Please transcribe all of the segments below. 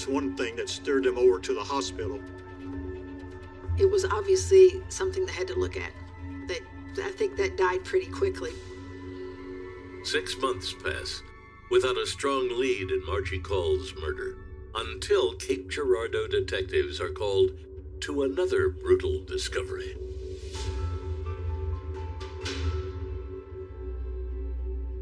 It's one thing that steered them over to the hospital. It was obviously something they had to look at. I think that died pretty quickly. 6 months pass without a strong lead in Margie Call's murder, until Cape Girardeau detectives are called to another brutal discovery.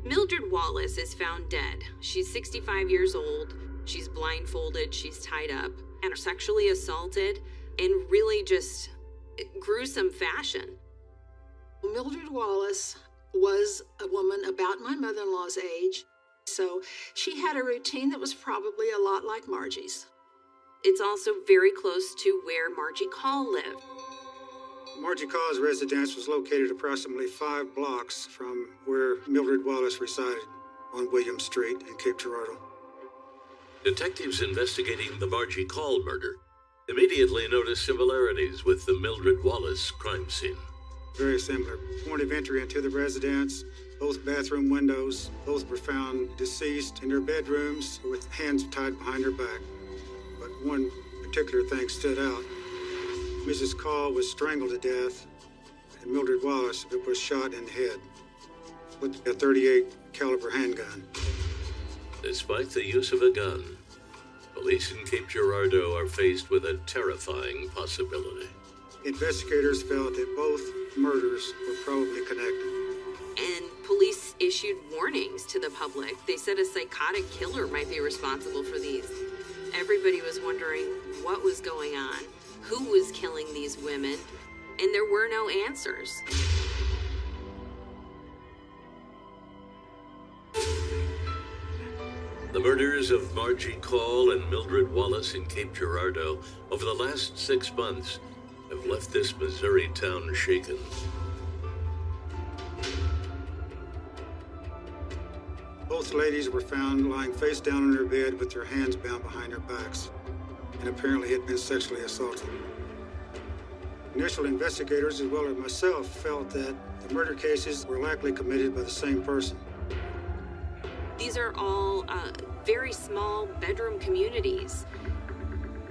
Mildred Wallace is found dead. She's 65 years old. She's blindfolded, she's tied up, and sexually assaulted in really just gruesome fashion. Mildred Wallace was a woman about my mother-in-law's age, so she had a routine that was probably a lot like Margie's. It's also very close to where Margie Call lived. Margie Call's residence was located approximately 5 blocks from where Mildred Wallace resided on William Street in Cape Girardeau. Detectives investigating the Margie Call murder immediately noticed similarities with the Mildred Wallace crime scene. Very similar. Point of entry into the residence, both bathroom windows, both were found deceased in their bedrooms with hands tied behind their back. But one particular thing stood out. Mrs. Call was strangled to death, and Mildred Wallace was shot in the head with a .38 caliber handgun. Despite the use of a gun, police in Cape Girardeau are faced with a terrifying possibility. Investigators felt that both murders were probably connected. And police issued warnings to the public. They said a psychotic killer might be responsible for these. Everybody was wondering what was going on, who was killing these women, and there were no answers. The murders of Margie Call and Mildred Wallace in Cape Girardeau over the last 6 months have left this Missouri town shaken. Both ladies were found lying face down in their bed with their hands bound behind their backs, and apparently had been sexually assaulted. Initial investigators, as well as myself, felt that the murder cases were likely committed by the same person. These are all very small bedroom communities.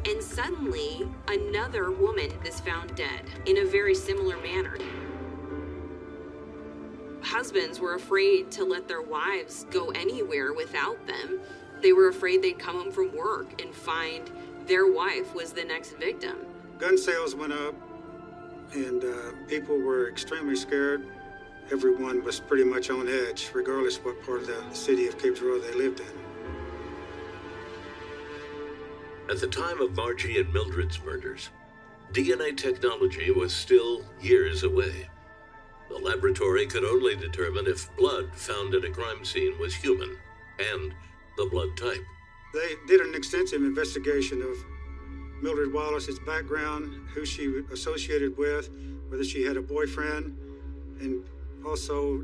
And suddenly, another woman is found dead in a very similar manner. Husbands were afraid to let their wives go anywhere without them. They were afraid they'd come home from work and find their wife was the next victim. Gun sales went up, and people were extremely scared. Everyone was pretty much on edge, regardless what part of the city of Cape Girardeau they lived in. At the time of Margie and Mildred's murders, DNA technology was still years away. The laboratory could only determine if blood found at a crime scene was human and the blood type. They did an extensive investigation of Mildred Wallace's background, who she associated with, whether she had a boyfriend, and also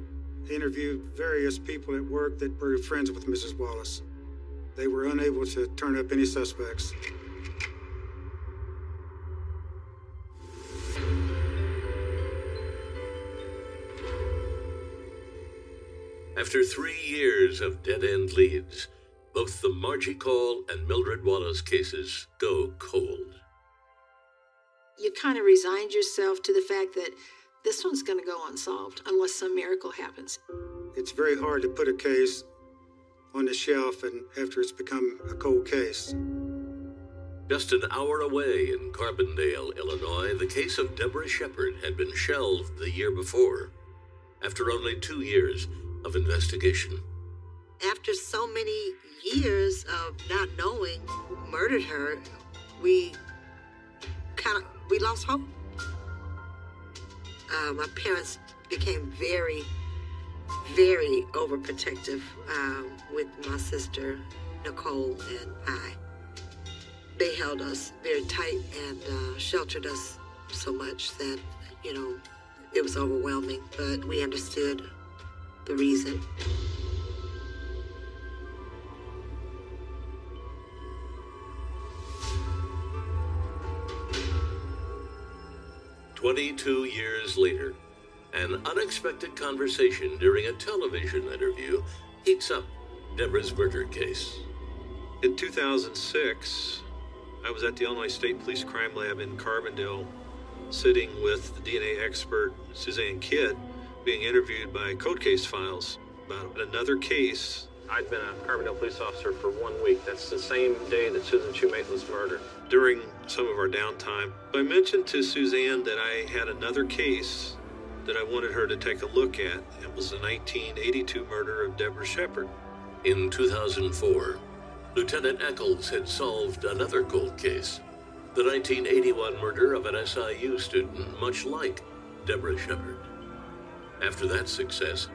interviewed various people at work that were friends with Mrs. Wallace. They were unable to turn up any suspects. After 3 years of dead-end leads, both the Margie Call and Mildred Wallace cases go cold. You kind of resigned yourself to the fact that this one's going to go unsolved unless some miracle happens. It's very hard to put a case on the shelf and after it's become a cold case. Just an hour away in Carbondale, Illinois, the case of Deborah Shepard had been shelved the year before, after only 2 years of investigation. After so many years of not knowing who murdered her, we lost hope. My parents became very, very overprotective with my sister, Nicole, and I. They held us very tight and sheltered us so much that, it was overwhelming, but we understood the reason. "22 years later, an unexpected conversation during a television interview heats up Deborah's murder case. In 2006, I was at the Illinois State Police Crime Lab in Carbondale, sitting with the DNA expert Suzanne Kidd, being interviewed by Code Case Files about another case. I'd been a Carbondale police officer for 1 week. That's the same day that Susan Shoemate was murdered. During some of our downtime, I mentioned to Suzanne that I had another case that I wanted her to take a look at. It was the 1982 murder of Deborah Shepard. In 2004, Lieutenant Eccles had solved another cold case, the 1981 murder of an SIU student, much like Deborah Shepard. After that success,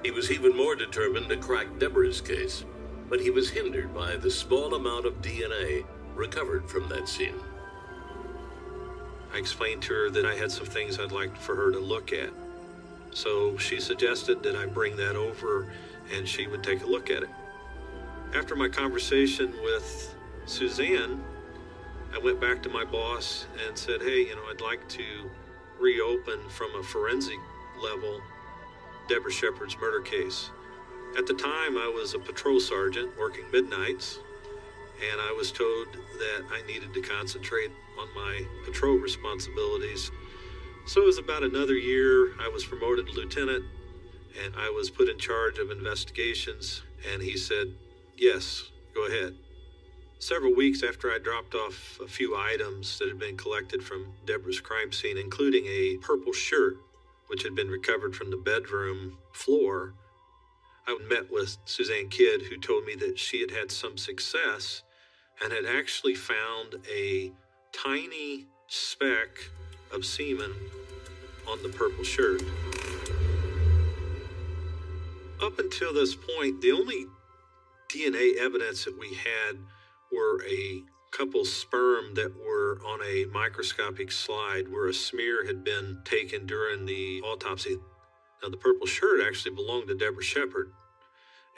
he was even more determined to crack Deborah's case, but he was hindered by the small amount of DNA recovered from that scene. I explained to her that I had some things I'd like for her to look at. So she suggested that I bring that over and she would take a look at it. After my conversation with Suzanne, I went back to my boss and said, hey, I'd like to reopen from a forensic level Deborah Shepard's murder case. At the time, I was a patrol sergeant working midnights, and I was told that I needed to concentrate on my patrol responsibilities. So it was about another year. I was promoted to lieutenant, and I was put in charge of investigations, and he said, yes, go ahead. Several weeks after I dropped off a few items that had been collected from Deborah's crime scene, including a purple shirt, which had been recovered from the bedroom floor, I met with Suzanne Kidd, who told me that she had had some success and had actually found a tiny speck of semen on the purple shirt. Up until this point, the only DNA evidence that we had were a couple sperm that were on a microscopic slide where a smear had been taken during the autopsy. Now, the purple shirt actually belonged to Deborah Shepard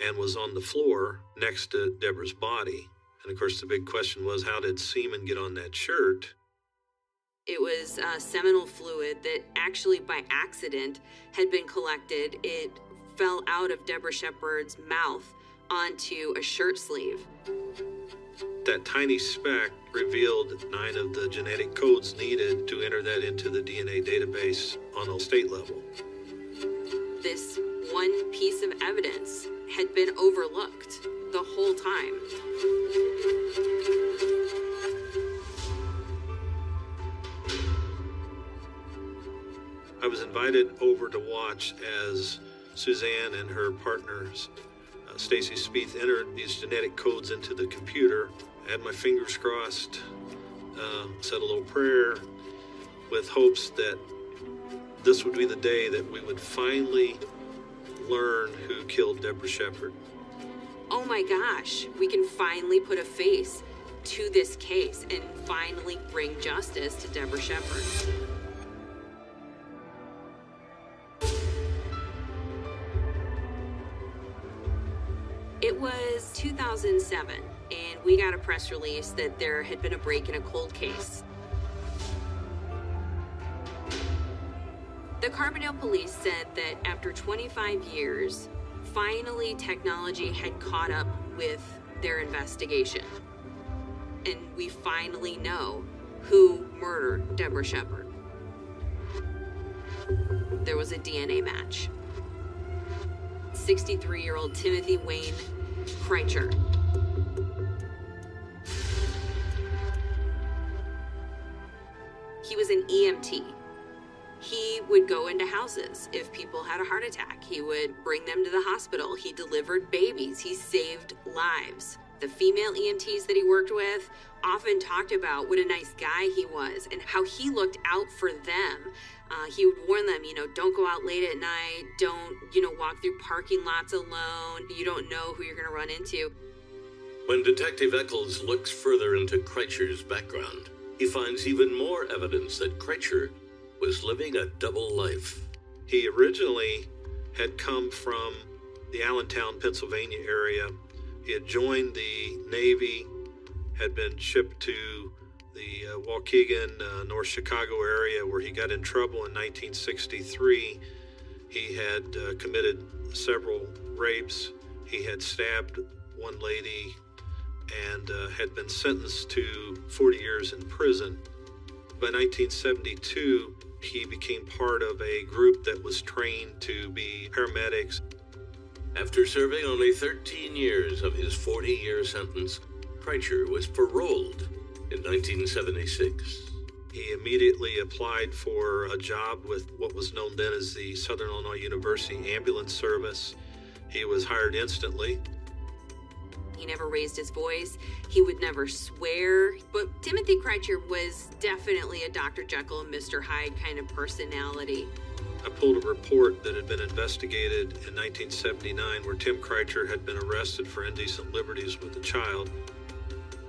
and was on the floor next to Deborah's body. And of course, the big question was, how did semen get on that shirt? It was seminal fluid that actually by accident had been collected. It fell out of Deborah Shepard's mouth onto a shirt sleeve. That tiny speck revealed 9 of the genetic codes needed to enter that into the DNA database on a state level. This one piece of evidence had been overlooked the whole time. I was invited over to watch as Suzanne and her partners, Stacy Spieth, entered these genetic codes into the computer. I had my fingers crossed, said a little prayer with hopes that this would be the day that we would finally learn who killed Deborah Shepard. Oh my gosh, we can finally put a face to this case and finally bring justice to Deborah Shepard. It was 2007, and we got a press release that there had been a break in a cold case. The Carbondale police said that after 25 years, finally technology had caught up with their investigation. And we finally know who murdered Deborah Shepard. There was a DNA match. 63-year-old Timothy Wayne Kreitzer. He was an EMT. He would go into houses if people had a heart attack. He would bring them to the hospital. He delivered babies. He saved lives. The female EMTs that he worked with often talked about what a nice guy he was and how he looked out for them. He would warn them, don't go out late at night. Don't, walk through parking lots alone. You don't know who you're going to run into. When Detective Eccles looks further into Kreitzer's background, he finds even more evidence that Kreitzer was living a double life. He originally had come from the Allentown, Pennsylvania area. He had joined the Navy, had been shipped to the Waukegan, North Chicago area where he got in trouble in 1963. He had committed several rapes. He had stabbed one lady and had been sentenced to 40 years in prison. By 1972, he became part of a group that was trained to be paramedics. After serving only 13 years of his 40-year sentence, Kreitcher was paroled in 1976. He immediately applied for a job with what was known then as the Southern Illinois University Ambulance Service. He was hired instantly. He never raised his voice. He would never swear. But Timothy Kreitcher was definitely a Dr. Jekyll and Mr. Hyde kind of personality. I pulled a report that had been investigated in 1979 where Tim Kreitcher had been arrested for indecent liberties with a child.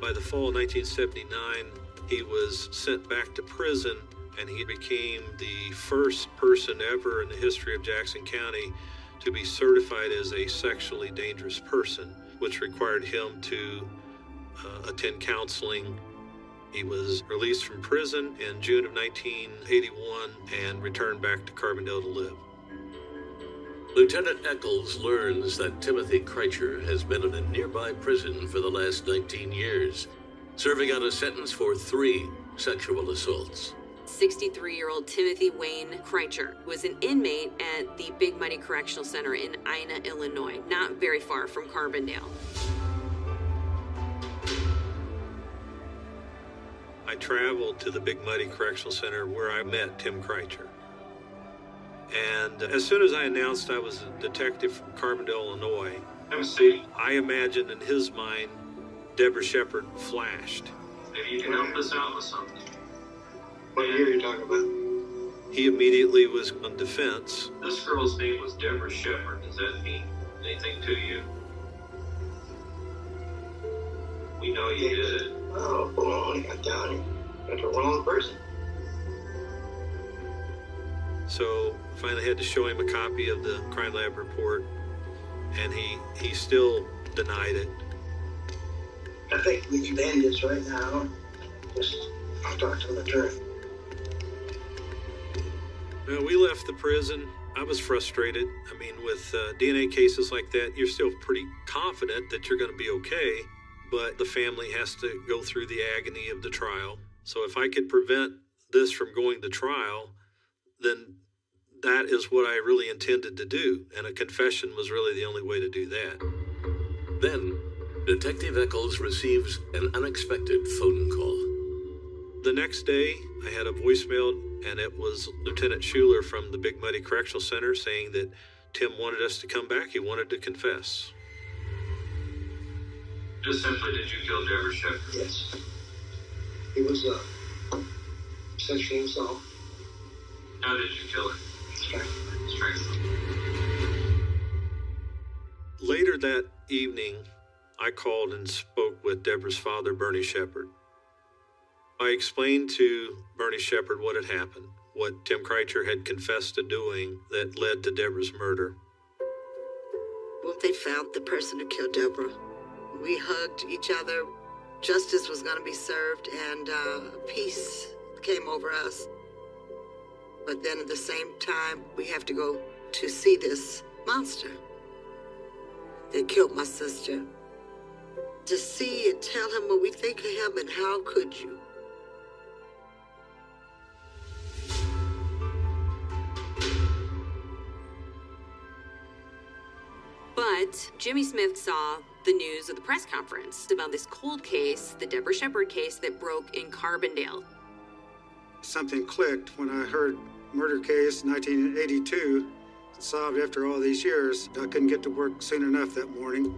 By the fall of 1979, he was sent back to prison, and he became the first person ever in the history of Jackson County to be certified as a sexually dangerous person, which required him to attend counseling. He was released from prison in June of 1981 and returned back to Carbondale to live. Lieutenant Eccles learns that Timothy Kreitcher has been in a nearby prison for the last 19 years, serving out a sentence for 3 sexual assaults. 63-year-old Timothy Wayne Kreitcher was an inmate at the Big Muddy Correctional Center in Ina, Illinois, not very far from Carbondale. I traveled to the Big Muddy Correctional Center where I met Tim Kreitcher. And as soon as I announced I was a detective from Carbondale, Illinois, I imagined in his mind Deborah Shepard flashed. Maybe you can help us out with something. What year are you talking about? He immediately was on defense. This girl's name was Deborah Shepard. Does that mean anything to you? We know you did it. Oh, boy, I doubt it. That's a wrong person. So finally had to show him a copy of the crime lab report, and he still denied it. I think we can end this right now. I'll talk to the attorney. Well, we left the prison. I was frustrated. I mean, with DNA cases like that, you're still pretty confident that you're going to be okay, but the family has to go through the agony of the trial. So if I could prevent this from going to trial, then that is what I really intended to do, and a confession was really the only way to do that. Then, Detective Eccles receives an unexpected phone call. The next day, I had a voicemail, and it was Lieutenant Schuler from the Big Muddy Correctional Center saying that Tim wanted us to come back. He wanted to confess. Just simply, did you kill Deborah Shepard? Yes. He was sexual assault. How did you kill her? Strangled. Later that evening, I called and spoke with Deborah's father, Bernie Shepard. I explained to Bernie Shepard what had happened, what Tim Kreitcher had confessed to doing that led to Deborah's murder. When they found the person who killed Deborah, we hugged each other. Justice was going to be served, and peace came over us. But then at the same time, we have to go to see this monster that killed my sister. To see and tell him what we think of him, and how could you? But Jimmy Smith saw the news of the press conference about this cold case, the Deborah Shepard case that broke in Carbondale. Something clicked when I heard murder case 1982 solved after all these years. I couldn't get to work soon enough that morning.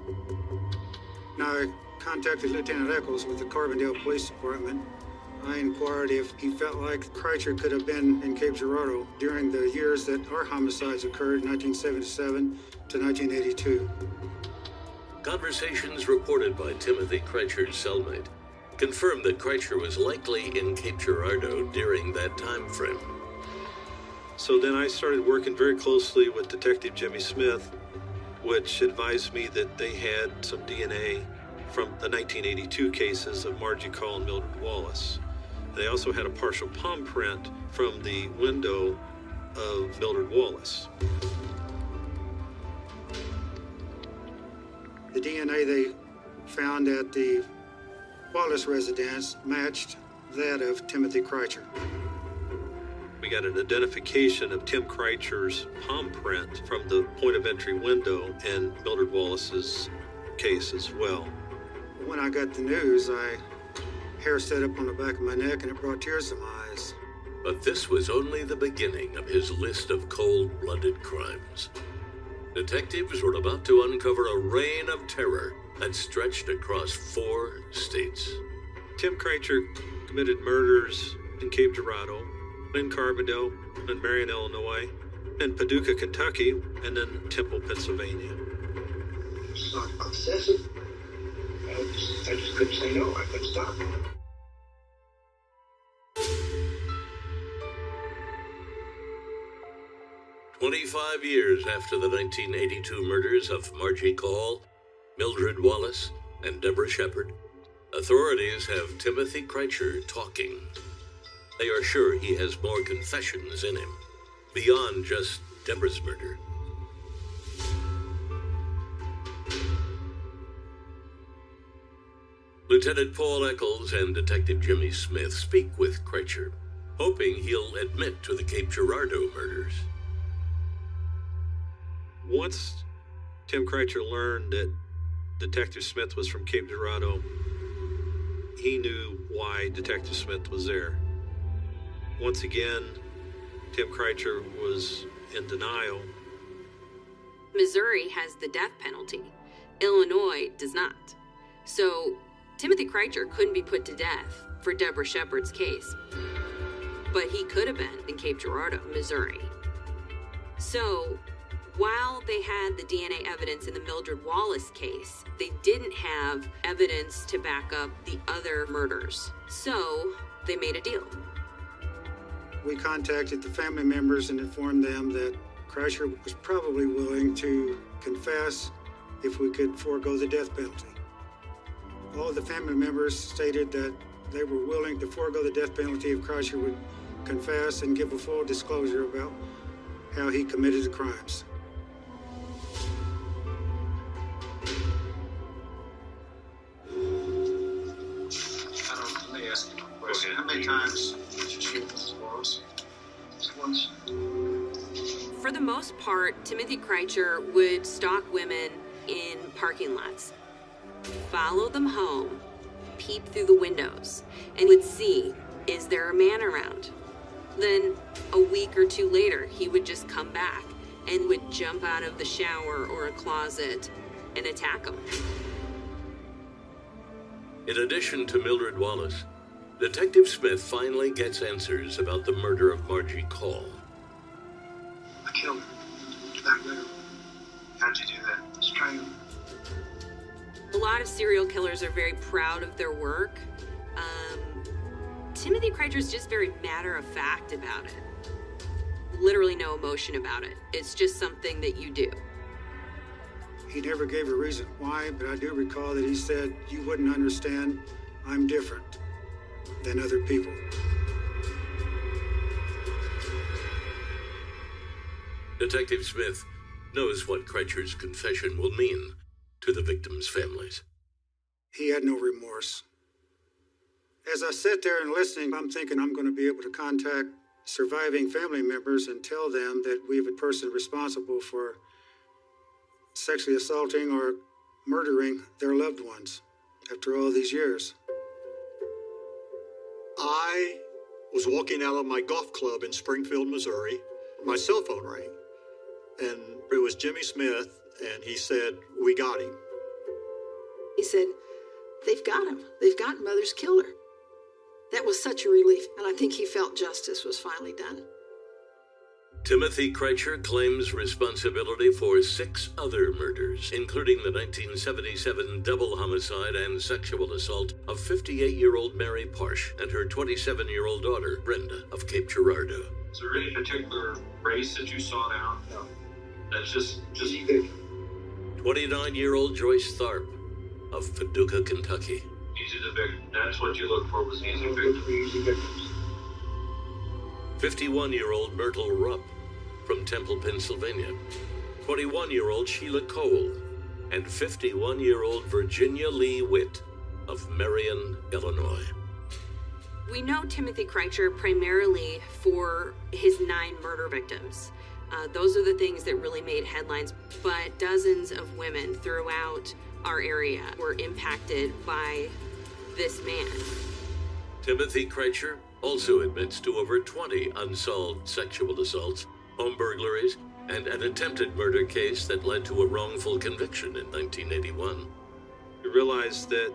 Now I contacted Lieutenant Eccles with the Carbondale Police Department. I inquired if he felt like Kreitcher could have been in Cape Girardeau during the years that our homicides occurred, 1977 to 1982. Conversations reported by Timothy Kreitcher's cellmate confirmed that Kreitcher was likely in Cape Girardeau during that time frame. So then I started working very closely with Detective Jimmy Smith, which advised me that they had some DNA from the 1982 cases of Margie Call and Mildred Wallace. They also had a partial palm print from the window of Mildred Wallace. The DNA they found at the Wallace residence matched that of Timothy Kreitcher. We got an identification of Tim Kreitcher's palm print from the point of entry window in Mildred Wallace's case as well. When I got the news, hair stood up on the back of my neck and it brought tears to my eyes. But this was only the beginning of his list of cold-blooded crimes. Detectives were about to uncover a reign of terror that stretched across 4 states. Tim Kreitcher committed murders in Cape Girardeau, in Carbondale, in Marion, Illinois, in Paducah, Kentucky, and then Temple, Pennsylvania. It's not obsessive. I just couldn't say no. I couldn't stop. 25 years after the 1982 murders of Margie Call, Mildred Wallace, and Deborah Shepard, authorities have Timothy Kreitcher talking. They are sure he has more confessions in him, beyond just Deborah's murder. Lieutenant Paul Eccles and Detective Jimmy Smith speak with Kreitcher, hoping he'll admit to the Cape Girardeau murders. Once Tim Kreitcher learned that Detective Smith was from Cape Girardeau, he knew why Detective Smith was there. Once again, Tim Kreitcher was in denial. Missouri has the death penalty. Illinois does not. So Timothy Kreitcher couldn't be put to death for Deborah Shepard's case. But he could have been in Cape Girardeau, Missouri. So while they had the DNA evidence in the Mildred Wallace case, they didn't have evidence to back up the other murders. So they made a deal. We contacted the family members and informed them that Kreitcher was probably willing to confess if we could forego the death penalty. All of the family members stated that they were willing to forego the death penalty if Kreitcher would confess and give a full disclosure about how he committed the crimes. Let me ask you a question. How many times did you shoot Mrs. Wallace? Just once. For the most part, Timothy Kreitcher would stalk women in parking lots, follow them home, peep through the windows, and would see, is there a man around? Then a week or two later, he would just come back and would jump out of the shower or a closet and attack them. In addition to Mildred Wallace, Detective Smith finally gets answers about the murder of Margie Call. I killed her. Back there. How'd you do that? Strangled. A lot of serial killers are very proud of their work. Timothy Kreitcher's just very matter-of-fact about it. Literally no emotion about it. It's just something that you do. He never gave a reason why, but I do recall that he said, "You wouldn't understand, I'm different than other people." Detective Smith knows what Kreitcher's confession will mean to the victims' families. He had no remorse. As I sat there and listening, I'm thinking I'm going to be able to contact surviving family members and tell them that we have a person responsible for sexually assaulting or murdering their loved ones after all these years. I was walking out of my golf club in Springfield, Missouri. My cell phone rang, and it was Jimmy Smith, and he said, "We got him." He said, "They've got him. They've got Mother's killer." That was such a relief, and I think he felt justice was finally done. Timothy Kreitcher claims responsibility for 6 other murders, including the 1977 double homicide and sexual assault of 58-year-old Mary Parsh and her 27-year-old daughter, Brenda, of Cape Girardeau. Is there any particular race that you sought out? No. That's just Easy victim. 29-year-old Joyce Tharp of Paducah, Kentucky. easy to victim. That's what you look for, was easy Look victim. for easy victims. 51-year-old Myrtle Rupp from Temple, Pennsylvania. 21-year-old Sheila Cole and 51-year-old Virginia Lee Witt of Marion, Illinois. We know Timothy Kreitcher primarily for his 9 murder victims. Those are the things that really made headlines, but dozens of women throughout our area were impacted by this man. Timothy Kreitcher also admits to over 20 unsolved sexual assaults, home burglaries, and an attempted murder case that led to a wrongful conviction in 1981. You realize that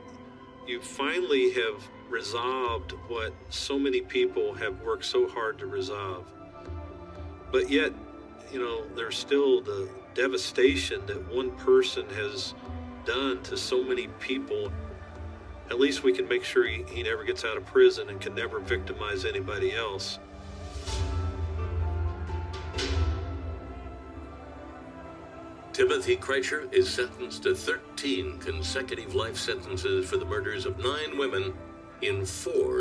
you finally have resolved what so many people have worked so hard to resolve. But yet, there's still the devastation that one person has done to so many people. At least we can make sure he never gets out of prison and can never victimize anybody else. Timothy Kreitcher is sentenced to 13 consecutive life sentences for the murders of 9 women in 4